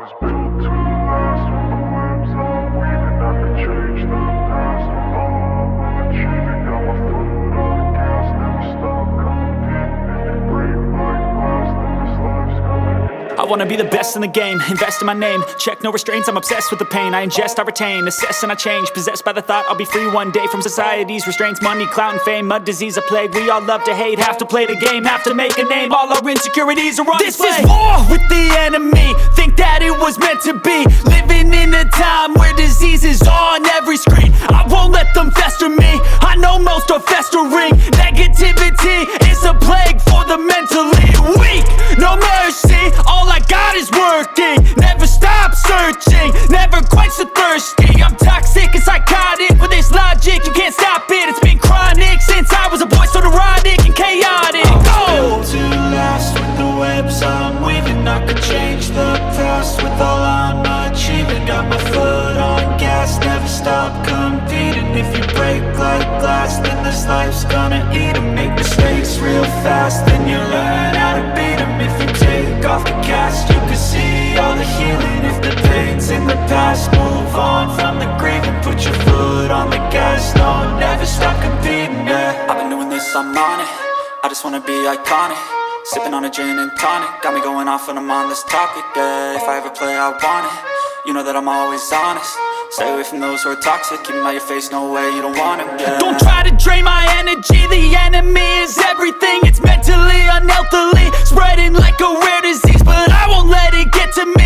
was built to last. With the webs I'm weaving, I could change the past. With all I'm achieving, got my foot on gas. Never stop competing. If you break like glass, then this life's gonna end. I wanna be the best in the game, invest in my name. Check no restraints, I'm obsessed with the pain. I ingest, I retain, assess and I change. Possessed by the thought I'll be free one day from society's restraints. Money, clout and fame, mud, disease, a plague. We all love to hate, have to play the game, have to make a name. All our insecurities are on display. This is war with the enemy, think that it was meant to be. Living in a time where disease is on every screen. I won't let them fester me, I know most are festering. Negativity is a plague for the mentally weak. No mercy, all I got is working. Never stop searching, never quench the thirsty. I'm toxic and psychotic, with this logic you can't stop it. It's been chronic since I was a boy, so neurotic and chaotic. Built to last. With the webs I'm weaving, I could change the past. With all I'm achieving, got my foot on gas. Never stop competing. If you break like glass, then this life's gonna eat 'em. Make mistakes real fast, then you learn how to beat 'em. If you take off the cast, you can see all the healing. If the pain's in the past, move on from the grieving. Put your foot on the gas, no, never stop competing, yeah. I've been doing this, I'm on it. I just wanna be iconic. Sipping on a gin and tonic, got me going off when I'm on this topic, yeah. If I ever play, I want it. You know that I'm always honest. Stay away from those who are toxic. Keep them out your face, no way, you don't want them, yeah. Don't try to drain my energy. The enemy is everything. It's mentally, unhealthily, spreading like a rare disease. But I won't let it get to me.